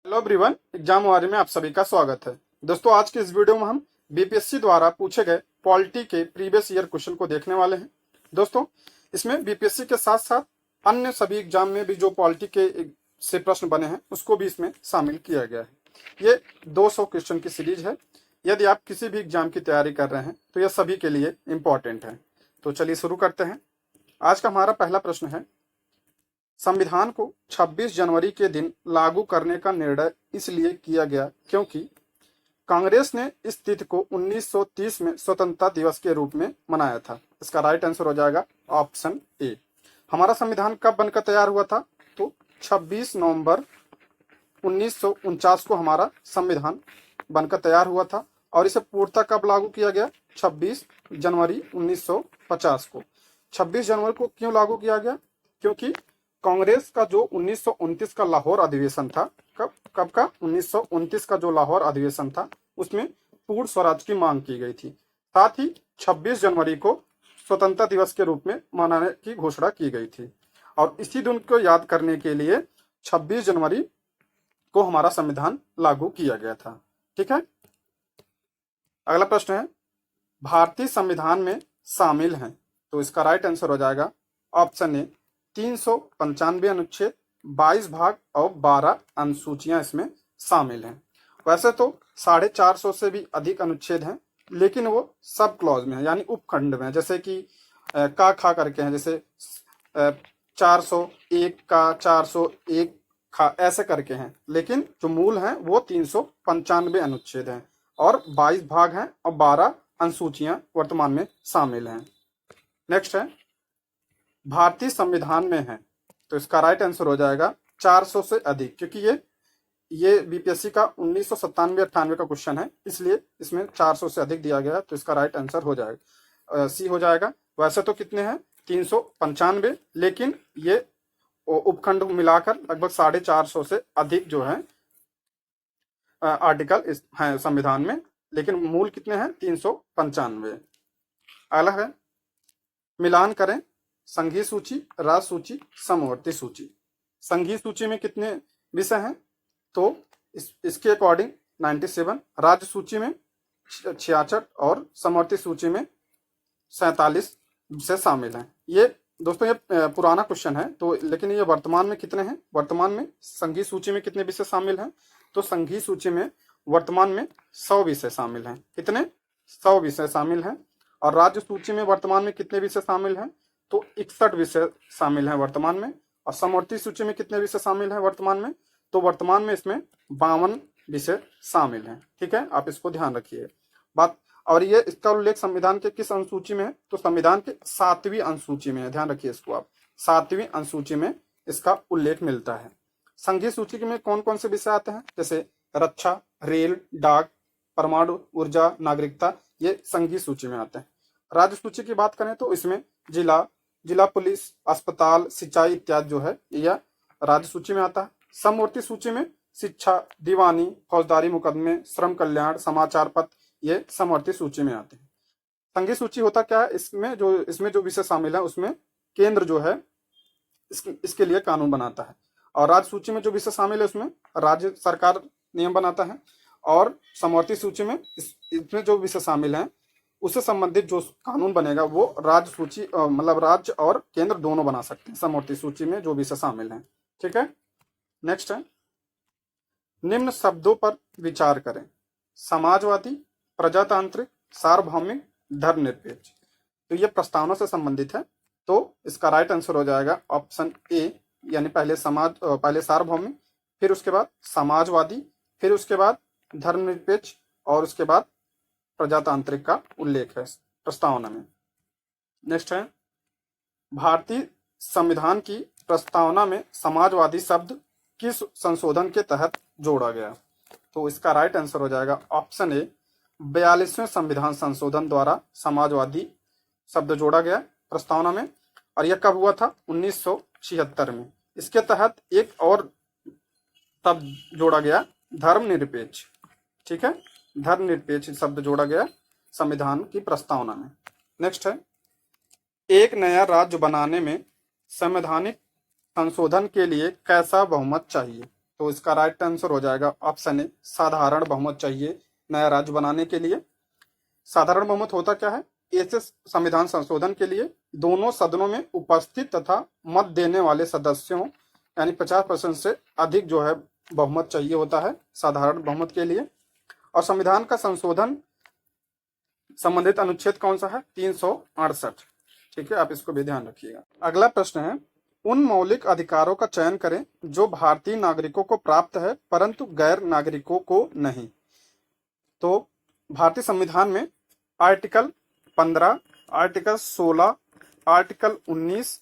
Hello everyone, exam वारी में आप सभी का स्वागत है। दोस्तों, आज के इस वीडियो में हम बीपीएससी द्वारा पूछे गए पॉलिटी के प्रीवियस ईयर क्वेश्चन को देखने वाले हैं। दोस्तों, इसमें बीपीएससी के साथ साथ अन्य सभी एग्जाम में भी जो पॉलिटी के से प्रश्न बने हैं उसको भी इसमें शामिल किया गया है। ये 200 क्वेश्चन की सीरीज है। यदि आप किसी भी एग्जाम की तैयारी कर रहे हैं तो यह सभी के लिए इम्पोर्टेंट है। तो चलिए शुरू करते हैं। आज का हमारा पहला प्रश्न है, संविधान को 26 जनवरी के दिन लागू करने का निर्णय इसलिए किया गया क्योंकि कांग्रेस ने इस तिथि को 1930 में स्वतंत्रता दिवस के रूप में मनाया था। इसका राइट आंसर हो जाएगा ऑप्शन ए। हमारा संविधान कब बनकर तैयार हुआ था? तो 26 नवंबर 1949 को हमारा संविधान बनकर तैयार हुआ था और इसे पूर्णतः कब लागू किया गया? 26 जनवरी 1950 को। 26 जनवरी को क्यों लागू किया गया? क्योंकि कांग्रेस का जो 1929 का लाहौर अधिवेशन था, कब का 1929 का जो लाहौर अधिवेशन था, उसमें पूर्ण स्वराज की मांग की गई थी। साथ ही 26 जनवरी को स्वतंत्रता दिवस के रूप में मनाने की घोषणा की गई थी और इसी दिन को याद करने के लिए 26 जनवरी को हमारा संविधान लागू किया गया था। ठीक है। अगला प्रश्न है, भारतीय संविधान में शामिल हैं, तो इसका राइट आंसर हो जाएगा ऑप्शन ए 395 अनुच्छेद, 22 भाग और 12 अनुसूचियां इसमें शामिल हैं। वैसे तो 450 से भी अधिक अनुच्छेद हैं, लेकिन वो सब क्लॉज में है, यानी उपखंड में है। जैसे कि का खा करके हैं, जैसे 401 का, 401 खा, ऐसे करके हैं। लेकिन जो मूल हैं वो 395 अनुच्छेद हैं और 22 भाग हैं और 12 अनुसूचियां वर्तमान में शामिल हैं। नेक्स्ट है, भारतीय संविधान में है, तो इसका राइट आंसर हो जाएगा 400 से अधिक, क्योंकि ये बीपीएससी का 1997-98 का क्वेश्चन है, इसलिए इसमें 400 से अधिक दिया गया है। तो इसका राइट आंसर हो जाएगा सी हो जाएगा। वैसे तो कितने हैं? 395, लेकिन ये उपखंड मिलाकर लगभग 450 से अधिक जो है आर्टिकल है संविधान में, लेकिन मूल कितने हैं? 395। अगला है, मिलान करें संघीय सूची, राज्य सूची, समवर्ती सूची। संघीय सूची में कितने विषय हैं? तो इसके अकॉर्डिंग 97, राज्य सूची में 66 और समवर्ती सूची में 47 विषय शामिल हैं। ये दोस्तों ये पुराना क्वेश्चन है, तो लेकिन ये वर्तमान में कितने हैं? वर्तमान में संघीय सूची में कितने विषय शामिल हैं? तो संघीय सूची में वर्तमान में 100 विषय शामिल हैं। कितने? 100 विषय शामिल हैं। और राज्य सूची में वर्तमान में कितने विषय शामिल हैं? तो 61 विषय शामिल हैं वर्तमान में। और समवर्ती सूची में कितने विषय शामिल हैं वर्तमान में? तो वर्तमान में इसमें 52 विषय शामिल हैं। ठीक है, आप इसको ध्यान रखिए बात। और ये इसका उल्लेख संविधान के किस अनुसूची में है? तो संविधान के 7वीं अनुसूची में है। ध्यान रखिए इसको आप, 7वीं अनुसूची में इसका उल्लेख मिलता है। संघीय सूची में कौन कौन से विषय आते हैं? जैसे रक्षा, रेल, डाक, परमाणु ऊर्जा, नागरिकता, ये संघीय सूची में आते हैं। राज्य सूची की बात करें तो इसमें जिला पुलिस, अस्पताल, सिंचाई इत्यादि जो है यह राज्य सूची में आता है। समवर्ती सूची में शिक्षा, दीवानी, फौजदारी मुकदमे, श्रम कल्याण, समाचार पत्र, ये समवर्ती सूची में आते हैं। संघीय सूची होता क्या है? इसमें जो विषय शामिल है उसमें केंद्र जो है इसके लिए कानून बनाता है। और राज्य सूची में जो विषय शामिल है उसमें राज्य सरकार नियम बनाता है। और समवर्ती सूची में इसमें जो विषय शामिल है उससे संबंधित जो कानून बनेगा वो राज्य सूची मतलब राज्य और केंद्र दोनों बना सकते हैं समवर्ती सूची में जो विषय शामिल हैं। ठीक है। नेक्स्ट है, निम्न शब्दों पर विचार करें: समाजवादी, प्रजातांत्रिक, सार्वभौमिक, धर्मनिरपेक्ष। तो ये प्रस्तावना से संबंधित है, तो इसका राइट आंसर हो जाएगा ऑप्शन ए, यानी पहले सार्वभौमिक, फिर उसके बाद समाजवादी, फिर उसके बाद धर्मनिरपेक्ष और उसके बाद प्रजातांत्रिक का उल्लेख है प्रस्तावना में। नेक्स्ट है, भारतीय संविधान की प्रस्तावना में समाजवादी शब्द किस संशोधन के तहत जोड़ा गया? तो इसका राइट आंसर हो जाएगा ऑप्शन ए, 42वें संविधान संशोधन द्वारा समाजवादी शब्द जोड़ा गया प्रस्तावना में। और यह कब हुआ था? 1976 में। इसके तहत एक और शब्द जोड़ा गया, धर्मनिरपेक्ष। ठीक है, धर्मनिरपेक्ष शब्द जोड़ा गया संविधान की प्रस्तावना में। नेक्स्ट है, एक नया राज्य बनाने में संवैधानिक संशोधन के लिए कैसा बहुमत चाहिए? तो इसका राइट आंसर हो जाएगा ऑप्शन ए, साधारण बहुमत चाहिए नया राज्य बनाने के लिए। साधारण बहुमत होता क्या है? ऐसे संविधान संशोधन के लिए दोनों सदनों में उपस्थित तथा मत देने वाले सदस्यों यानी 50% से अधिक जो है बहुमत चाहिए होता है साधारण बहुमत के लिए। और संविधान का संशोधन संबंधित अनुच्छेद कौन सा है? 368। ठीक है, आप इसको भी ध्यान रखिएगा। अगला प्रश्न है, उन मौलिक अधिकारों का चयन करें जो भारतीय नागरिकों को प्राप्त है परंतु गैर नागरिकों को नहीं। तो भारतीय संविधान में आर्टिकल 15, आर्टिकल 16, आर्टिकल 19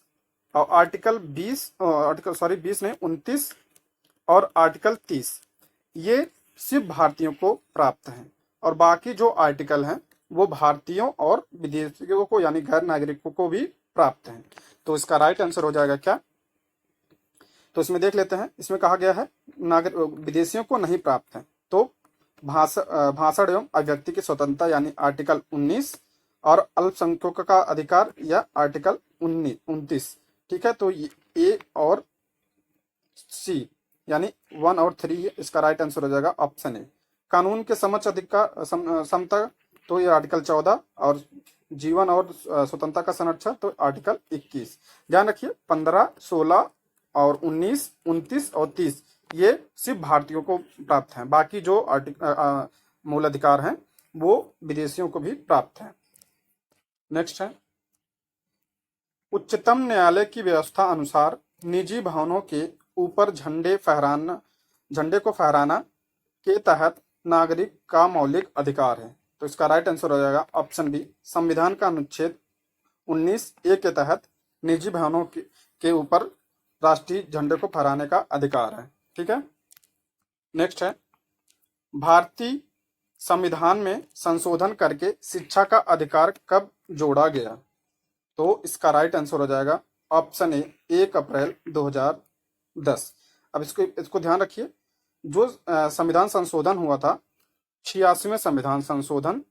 और आर्टिकल 20 नहीं 29 और आर्टिकल 30 ये सिर्फ भारतीयों को प्राप्त हैं और बाकी जो आर्टिकल हैं वो भारतीयों और विदेशियों को यानी गैर नागरिकों को भी प्राप्त हैं। तो इसका राइट आंसर हो जाएगा क्या? तो इसमें देख लेते हैं, इसमें कहा गया है विदेशियों को नहीं प्राप्त है। तो भाषण एवं अभिव्यक्ति की स्वतंत्रता यानी आर्टिकल 19 और अल्पसंख्यकों का अधिकार या आर्टिकल 29। ठीक है, तो ए और सी यानी 1 और 3 इसका राइट आंसर हो जाएगा ऑप्शन ए। कानून के समक्ष अधिकार समता तो ये आर्टिकल 14 और जीवन और स्वतंत्रता का संरक्षण तो आर्टिकल 21। ध्यान रखिए 15, 16 और 19, 29 और 30 ये सिर्फ भारतीयों को प्राप्त हैं, बाकी जो मूल अधिकार हैं वो विदेशियों को भी प्राप्त हैं। नेक्स्ट है, उच्चतम न्यायालय की व्यवस्था अनुसार निजी भवनों के ऊपर झंडे को फहराना के तहत नागरिक का मौलिक अधिकार है। तो इसका राइट आंसर हो जाएगा ऑप्शन बी, संविधान का अनुच्छेद 19A के तहत निजी भवनों के ऊपर राष्ट्रीय झंडे को फहराने का अधिकार है। ठीक है, नेक्स्ट है, भारतीय संविधान में संशोधन करके शिक्षा का अधिकार कब जोड़ा गया? तो इसका राइट आंसर हो जाएगा ऑप्शन ए, 1 अप्रैल 2010। अब इसको ध्यान रखिए, जो संविधान संशोधन हुआ था 86वें संविधान संशोधन,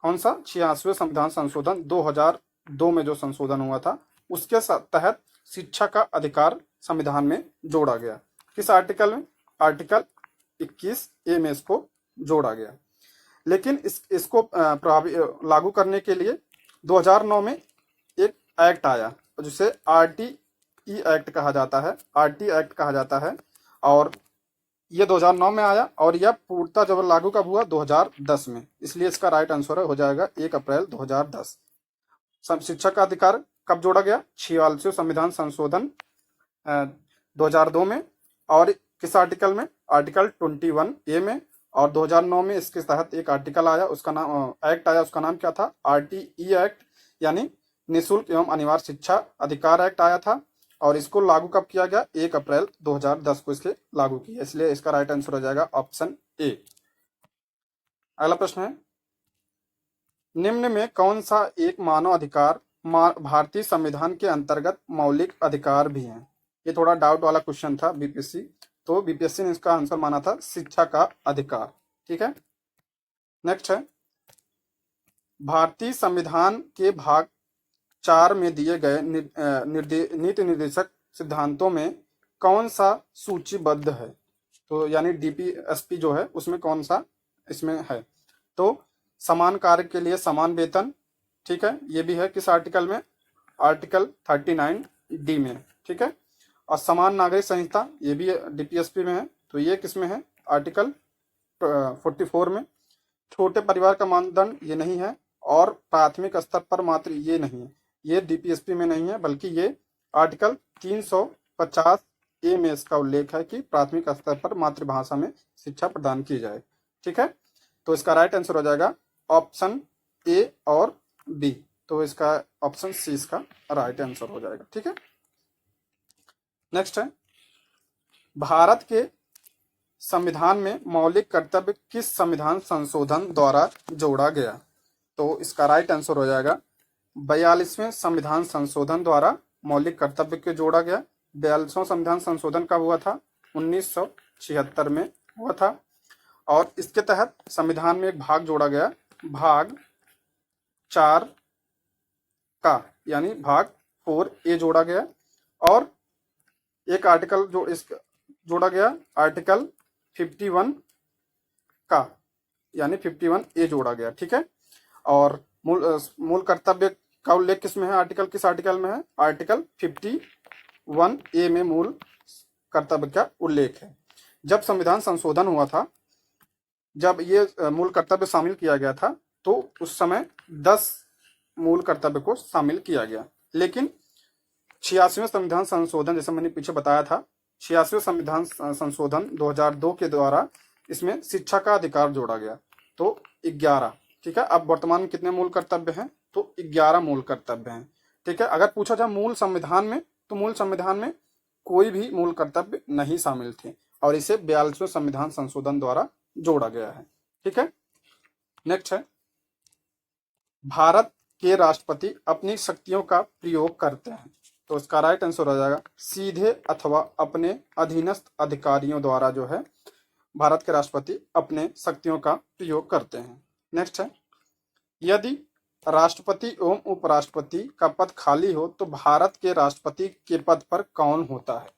कौन सा? 86वें संविधान संशोधन 2002 में जो संशोधन हुआ था उसके तहत शिक्षा का अधिकार संविधान में जोड़ा गया। किस आर्टिकल में? आर्टिकल 21A में इसको जोड़ा गया। लेकिन इसको प्रभावी लागू करने के लिए 2009 में एक एक्ट आया जिसे RTE एक्ट कहा जाता है, RT एक्ट कहा जाता है, और ये 2009 में आया और यह पूर्णतः जब लागू कब हुआ? 2010 में। इसलिए इसका राइट आंसर हो जाएगा 1 अप्रैल 2010। शिक्षा का अधिकार कब जोड़ा गया? 46वें संविधान संशोधन 2002 में। और किस आर्टिकल में? आर्टिकल 21A में। और 2009 में इसके तहत एक आर्टिकल आया, उसका नाम एक्ट आया, उसका नाम क्या था? RTE एक्ट यानी निःशुल्क एवं अनिवार्य शिक्षा अधिकार एक्ट आया था। और इसको लागू कब किया गया? 1 अप्रैल 2010 को इसके लागू किया, इसलिए इसका राइट आंसर हो जाएगा ऑप्शन ए। अगला प्रश्न है, निम्न में कौन सा एक मानव अधिकार भारतीय संविधान के अंतर्गत मौलिक अधिकार भी है? ये थोड़ा डाउट वाला क्वेश्चन था बीपीएससी, तो बीपीएससी ने इसका आंसर माना था शिक्षा का अधिकार। ठीक है, नेक्स्ट है, भारतीय संविधान के भाग 4 में दिए गए नीति निर्देशक सिद्धांतों में कौन सा सूचीबद्ध है? तो यानी DPSP जो है उसमें कौन सा इसमें है? तो समान कार्य के लिए समान वेतन, ठीक है, ये भी है किस आर्टिकल में? आर्टिकल 39D में। ठीक है, और समान नागरिक संहिता ये भी DPSP में है, तो ये किस में है? आर्टिकल 44 में। छोटे परिवार का मानदंड ये नहीं है, और प्राथमिक स्तर पर मात्र ये नहीं है, ये DPSP में नहीं है, बल्कि ये आर्टिकल 350A में इसका उल्लेख है कि प्राथमिक स्तर पर मातृभाषा में शिक्षा प्रदान की जाए। ठीक है, तो इसका राइट आंसर हो जाएगा ऑप्शन ए और बी, तो इसका ऑप्शन सी इसका राइट आंसर हो जाएगा। ठीक है, नेक्स्ट है, भारत के संविधान में मौलिक कर्तव्य किस संविधान संशोधन द्वारा जोड़ा गया? तो इसका राइट आंसर हो जाएगा 42वें संविधान संशोधन द्वारा मौलिक कर्तव्य को जोड़ा गया। 42वां संविधान संशोधन कब हुआ था? 1976 में हुआ था, और इसके तहत संविधान में एक भाग जोड़ा गया, भाग 4 का यानी भाग 4A जोड़ा गया। और एक आर्टिकल जो इस जोड़ा गया, आर्टिकल 51 का, यानी 51A जोड़ा गया। ठीक है, और मूल कर्तव्य का उल्लेख किस में है, आर्टिकल किस आर्टिकल में है, आर्टिकल 51A में मूल कर्तव्य का उल्लेख है। जब संविधान संशोधन हुआ था, जब ये मूल कर्तव्य शामिल किया गया था, तो उस समय 10 मूल कर्तव्य को शामिल किया गया। लेकिन 86वें संविधान संशोधन, जैसे मैंने पीछे बताया था, 86वें संविधान संशोधन 2002 के द्वारा इसमें शिक्षा का अधिकार जोड़ा गया, तो 11। ठीक है, अब वर्तमान में कितने मूल कर्तव्य हैं, तो 11 मूल कर्तव्य हैं। ठीक है, अगर पूछा जाए मूल संविधान में, तो मूल संविधान में कोई भी मूल कर्तव्य नहीं शामिल थे, और इसे 42वें संविधान संशोधन द्वारा जोड़ा गया है। ठीक है, नेक्स्ट है, भारत के राष्ट्रपति अपनी शक्तियों का प्रयोग करते हैं, तो इसका राइट आंसर हो जाएगा सीधे अथवा अपने अधीनस्थ अधिकारियों द्वारा जो है भारत के राष्ट्रपति अपने शक्तियों का प्रयोग करते हैं। नेक्स्ट है, यदि राष्ट्रपति एवं उपराष्ट्रपति का पद खाली हो तो भारत के राष्ट्रपति के पद पर कौन होता है,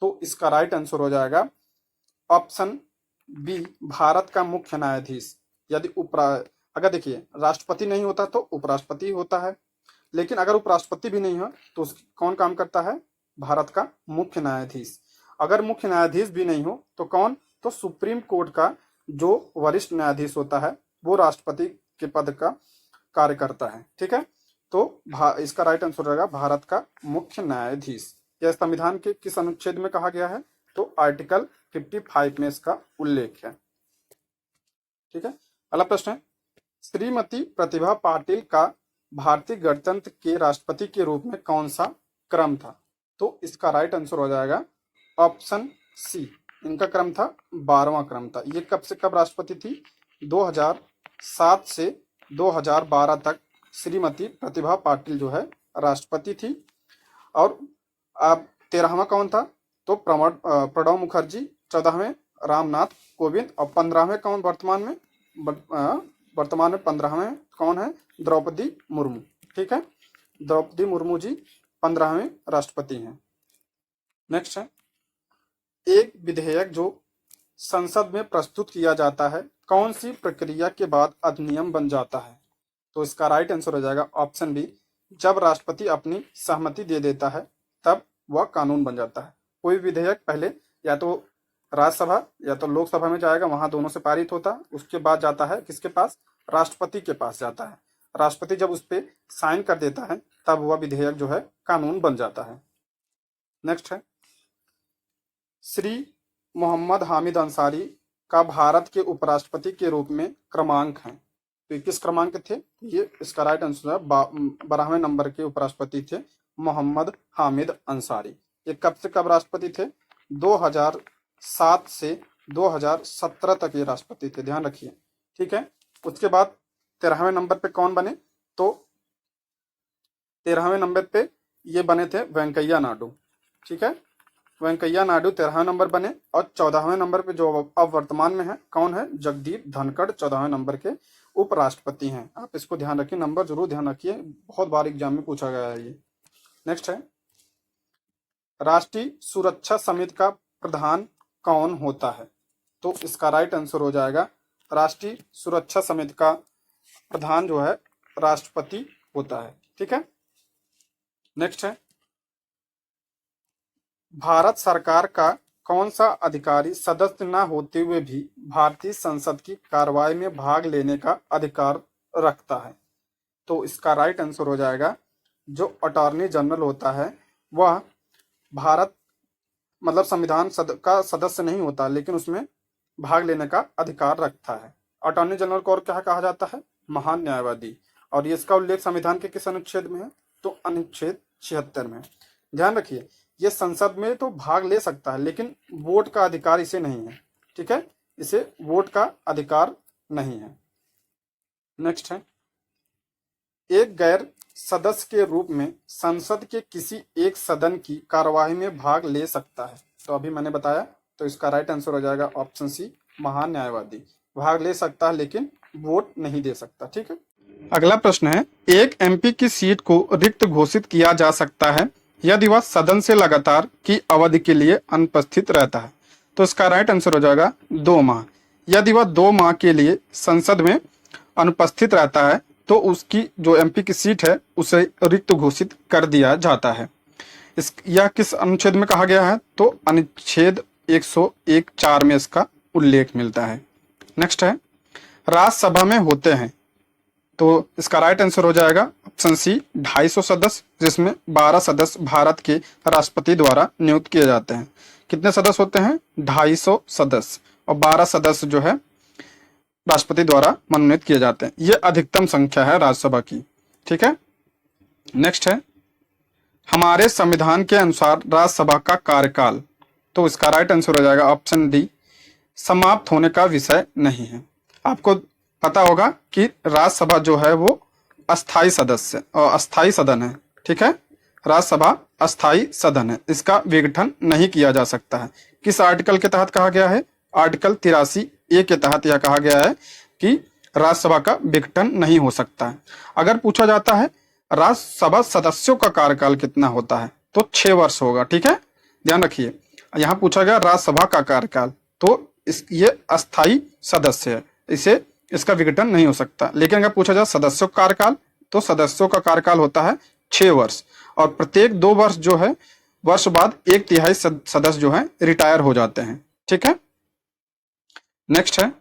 तो इसका राइट आंसर हो जाएगा ऑप्शन बी, भारत का मुख्य न्यायाधीश। यदि अगर देखिए राष्ट्रपति नहीं होता तो उपराष्ट्रपति होता है, लेकिन अगर उपराष्ट्रपति भी नहीं हो तो कौन काम करता है, भारत का मुख्य न्यायाधीश। अगर मुख्य न्यायाधीश भी नहीं हो तो कौन, तो सुप्रीम कोर्ट का जो वरिष्ठ न्यायाधीश होता है वो राष्ट्रपति के पद का कार्य करता है। ठीक है, तो इसका राइट आंसर रहेगा भारत का मुख्य न्यायाधीश। यह संविधान के किस अनुच्छेद में कहा गया है, तो आर्टिकल 55 में इसका उल्लेख है। ठीक है, अगला प्रश्न है, श्रीमती प्रतिभा पाटिल का भारतीय गणतंत्र के राष्ट्रपति के रूप में कौन सा क्रम था, तो इसका राइट आंसर हो जाएगा ऑप्शन सी, इनका क्रम था 12वां क्रम था। ये कब से कब राष्ट्रपति थी, 2007 से 2012 तक श्रीमती प्रतिभा पाटिल जो है राष्ट्रपति थी। और अब 13वां कौन था, तो प्रणब मुखर्जी, 14वें रामनाथ कोविंद, और 15वें कौन वर्तमान में 15वें कौन है, द्रौपदी मुर्मू। ठीक है, द्रौपदी मुर्मू जी 15वें राष्ट्रपति हैं। नेक्स्ट है, एक विधेयक जो संसद में प्रस्तुत किया जाता है कौन सी प्रक्रिया के बाद अधिनियम बन जाता है, तो इसका राइट आंसर हो जाएगा ऑप्शन बी, जब राष्ट्रपति अपनी सहमति दे देता है तब वह कानून बन जाता है। कोई विधेयक पहले या तो राज्यसभा या तो लोकसभा में जाएगा, वहां दोनों से पारित होता है, उसके बाद जाता है किसके पास, राष्ट्रपति के पास जाता है। राष्ट्रपति जब उस पर साइन कर देता है तब वह विधेयक जो है कानून बन जाता है। नेक्स्ट है, श्री मोहम्मद हामिद अंसारी का भारत के उपराष्ट्रपति के रूप में क्रमांक है, तो किस क्रमांक थे, ये इसका राइट आंसर है 12वें नंबर के उपराष्ट्रपति थे मोहम्मद हामिद अंसारी। ये कब से कब राष्ट्रपति थे, 2007 से 2017 तक ये राष्ट्रपति थे, ध्यान रखिए। ठीक है, उसके बाद 13वें नंबर पे कौन बने, तो 13वें नंबर पे ये बने थे वेंकैया नायडू। ठीक है, वेंकैया नायडू 13वें नंबर बने, और 14वें नंबर पे जो अब वर्तमान में है कौन है, जगदीप धनखड़ 14वें नंबर के उपराष्ट्रपति हैं। आप इसको ध्यान रखिए, नंबर जरूर ध्यान रखिए, बहुत बार एग्जाम में पूछा गया है ये। नेक्स्ट है, राष्ट्रीय सुरक्षा समिति का प्रधान कौन होता है, तो इसका राइट आंसर हो जाएगा राष्ट्रीय सुरक्षा समिति का प्रधान जो है राष्ट्रपति होता है। ठीक है, नेक्स्ट है, भारत सरकार का कौन सा अधिकारी सदस्य न होते हुए भी भारतीय संसद की कार्रवाई में भाग लेने का अधिकार रखता है, तो इसका राइट आंसर हो जाएगा जो अटॉर्नी जनरल होता है वह भारत मतलब संविधान का सदस्य नहीं होता, लेकिन उसमें भाग लेने का अधिकार रखता है। अटॉर्नी जनरल को और क्या कहा जाता है, महान न्यायवादी। और ये इसका उल्लेख संविधान के किस अनुच्छेद में है, तो अनुच्छेद 76 में। ध्यान रखिए, ये संसद में तो भाग ले सकता है लेकिन वोट का अधिकार इसे नहीं है। ठीक है, इसे वोट का अधिकार नहीं है। नेक्स्ट है, एक गैर सदस्य के रूप में संसद के किसी एक सदन की कार्यवाही में भाग ले सकता है, तो अभी मैंने बताया, तो इसका राइट आंसर हो जाएगा ऑप्शन सी, महान न्यायवादी। भाग ले सकता है लेकिन वोट नहीं दे सकता। ठीक है, अगला प्रश्न है, एक एमपी की सीट को रिक्त घोषित किया जा सकता है यदि वह सदन से लगातार की अवधि के लिए अनुपस्थित रहता है, तो इसका राइट आंसर हो जाएगा 2 माह। यदि वह 2 माह के लिए संसद में अनुपस्थित रहता है तो उसकी जो एमपी की सीट है उसे रिक्त घोषित कर दिया जाता है। यह किस अनुच्छेद में कहा गया है? तो अनुच्छेद 101(4) में इसका उल्लेख मिलता है। नेक्स्ट है, राज्यसभा में होते हैं, तो इसका राइट आंसर हो जाएगा ऑप्शन सी 250 सदस्य, जिसमें 12 सदस्य भारत के राष्ट्रपति द्वारा नियुक्त किए जाते हैं। कितने सदस्य होते हैं? 250 सदस्य, और 12 सदस्य जो है राष्ट्रपति द्वारा मनोनीत किए जाते हैं। ये अधिकतम संख्या है राज्यसभा की। ठीक है, नेक्स्ट है, हमारे संविधान के अनुसार राज्यसभा का कार्यकाल, तो इसका राइट आंसर हो जाएगा ऑप्शन डी समाप्त होने का विषय नहीं है। आपको पता होगा कि राज्यसभा जो है वो अस्थाई सदस्य और अस्थाई सदन है। ठीक है, राज्यसभा अस्थाई सदन है, इसका विघटन नहीं किया जा सकता है। किस आर्टिकल के तहत कहा गया है? आर्टिकल 83A के तहत यह कहा गया है कि राज्यसभा का विघटन नहीं हो सकता है। अगर पूछा जाता है राज्यसभा सदस्यों का कार्यकाल कितना होता है, तो 6 वर्ष होगा। ठीक है, ध्यान रखिए, यहाँ पूछा गया राज्यसभा का कार्यकाल, तो ये अस्थाई सदस्य है, इसे इसका विघटन नहीं हो सकता। लेकिन अगर पूछा जाए सदस्यों का कार्यकाल, तो सदस्यों का कार्यकाल होता है 6 वर्ष, और प्रत्येक 2 वर्ष जो है वर्ष बाद 1/3 सदस्य जो है रिटायर हो जाते हैं। ठीक है, नेक्स्ट है,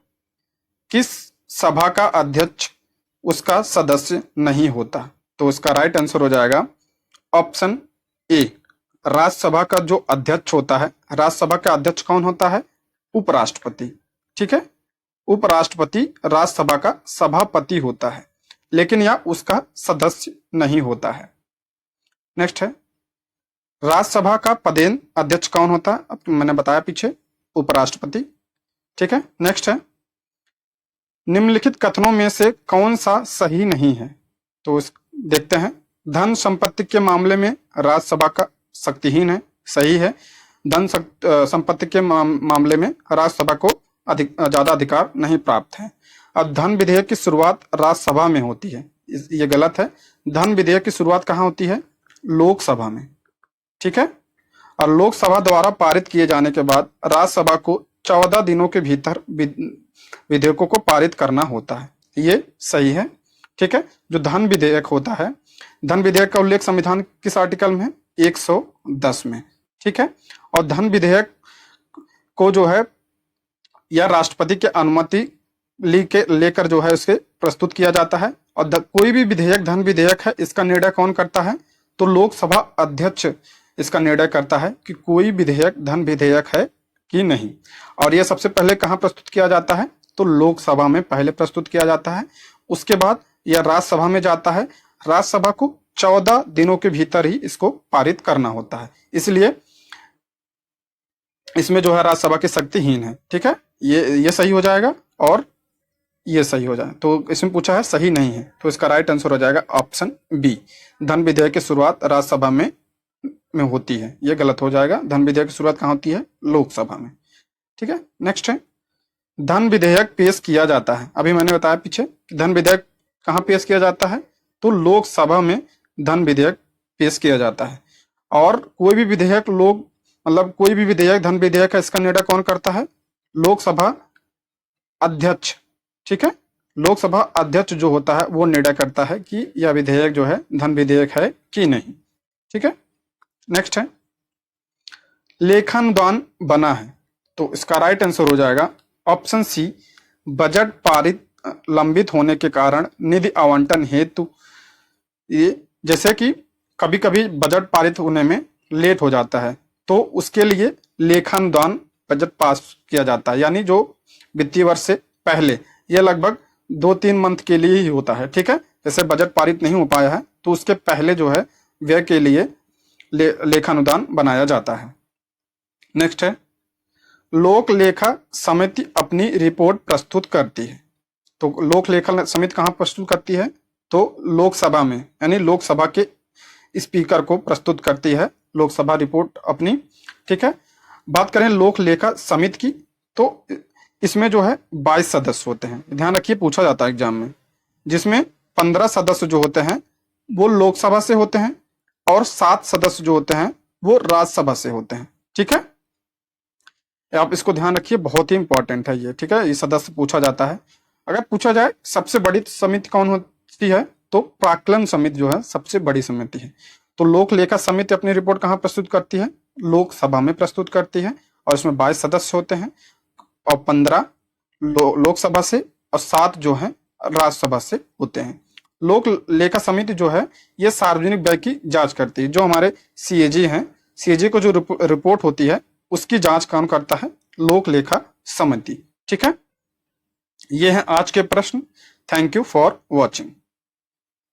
किस सभा का अध्यक्ष उसका सदस्य नहीं होता, तो इसका राइट आंसर हो जाएगा ऑप्शन ए राज्यसभा का जो अध्यक्ष होता है। राज्यसभा का अध्यक्ष कौन होता है? उपराष्ट्रपति। ठीक है, उपराष्ट्रपति राज्यसभा का सभापति होता है, लेकिन यह उसका सदस्य नहीं होता है। नेक्स्ट है, राज्यसभा का पदेन अध्यक्ष कौन होता है? अब मैंने बताया पीछे, उपराष्ट्रपति। ठीक है, नेक्स्ट है, निम्नलिखित कथनों में से कौन सा सही नहीं है, तो देखते हैं। धन संपत्ति के मामले में राज्यसभा का शक्तिहीन है, सही है। धन संपत्ति के मामले में राज्यसभा को ज्यादा अधिकार नहीं प्राप्त है। अब धन विधेयक की शुरुआत राज्यसभा में होती है, ये गलत है। धन विधेयक की शुरुआत कहाँ होती है? लोकसभा में। ठीक है, और लोकसभा द्वारा पारित किए जाने के बाद राज्यसभा को 14 दिनों के भीतर विधेयकों को पारित करना होता है, ये सही है। ठीक है, जो धन विधेयक होता है, धन विधेयक का उल्लेख संविधान किस आर्टिकल में? 110 में। ठीक है, और धन विधेयक को जो है या राष्ट्रपति की अनुमति लेकर जो है उसके प्रस्तुत किया जाता है। और कोई भी विधेयक धन विधेयक है, इसका निर्णय कौन करता है? तो लोकसभा अध्यक्ष इसका निर्णय करता है कि कोई विधेयक धन विधेयक है कि नहीं। और यह सबसे पहले कहाँ प्रस्तुत किया जाता है? तो लोकसभा में पहले प्रस्तुत किया जाता है, उसके बाद यह राज्यसभा में जाता है। राज्यसभा को 14 दिनों के भीतर ही इसको पारित करना होता है, इसलिए इसमें जो है राज्यसभा की शक्तिहीन है। ठीक है, ये सही हो जाएगा और ये सही हो जाए। तो इसमें पूछा है सही नहीं है, तो इसका राइट आंसर हो जाएगा ऑप्शन बी धन विधेयक की शुरुआत राज्यसभा में होती है, ये गलत हो जाएगा। धन विधेयक की शुरुआत कहाँ होती है? लोकसभा में। ठीक है, नेक्स्ट है, धन विधेयक पेश किया जाता है। अभी मैंने बताया पीछे कि धन विधेयक कहाँ पेश किया जाता है? तो लोकसभा में धन विधेयक पेश किया जाता है। और कोई भी विधेयक कोई भी विधेयक धन विधेयक है, इसका निर्णय कौन करता है? लोकसभा अध्यक्ष। ठीक है, लोकसभा अध्यक्ष जो होता है वो निर्णय करता है कि यह विधेयक जो है धन विधेयक है कि नहीं। ठीक है, नेक्स्ट है, लेखानुदान बना है, तो इसका राइट आंसर हो जाएगा ऑप्शन सी बजट पारित लंबित होने के कारण निधि आवंटन हेतु। ये जैसे कि कभी कभी बजट पारित होने में लेट हो जाता है, तो उसके लिए लेखानुदान बजट पास किया जाता है, यानी जो वित्तीय वर्ष से पहले, यह लगभग 2-3 मंथ के लिए ही होता है। ठीक है, जैसे बजट पारित नहीं हो पाया है तो उसके पहले जो है व्यय के लिए लेखानुदान बनाया जाता है। नेक्स्ट है, लोक लेखा समिति अपनी रिपोर्ट प्रस्तुत करती है, तो लोक लेखा समिति कहाँ प्रस्तुत करती है? तो लोकसभा में, यानी लोकसभा के स्पीकर को प्रस्तुत करती है लोकसभा रिपोर्ट अपनी। ठीक है, बात करें लोक लेखा समिति की, तो इसमें जो है 22 सदस्य होते हैं, ध्यान रखिए, पूछा जाता है एग्जाम में, जिसमें 15 सदस्य जो होते हैं वो लोकसभा से होते हैं और 7 सदस्य जो होते हैं वो राज्यसभा से होते हैं। ठीक है, आप इसको ध्यान रखिए, बहुत ही इंपॉर्टेंट है ये, ठीक है। ये सदस्य पूछा जाता है। अगर पूछा जाए सबसे बड़ी समिति कौन होती है, तो प्राक्कलन समिति जो है सबसे बड़ी समिति है। तो लोक लेखा समिति अपनी रिपोर्ट कहाँ प्रस्तुत करती है? लोकसभा में प्रस्तुत करती है, और इसमें 22 सदस्य होते हैं, और 15 लोकसभा से और 7 जो है राज्यसभा से होते हैं। लोक लेखा समिति जो है ये सार्वजनिक व्यय की जांच करती है। जो हमारे सीएजी हैं, सीएजी को जो रिपोर्ट होती है उसकी जांच कौन करता है? लोक लेखा समिति, ठीक है। ये है आज के प्रश्न। Thank you for watching.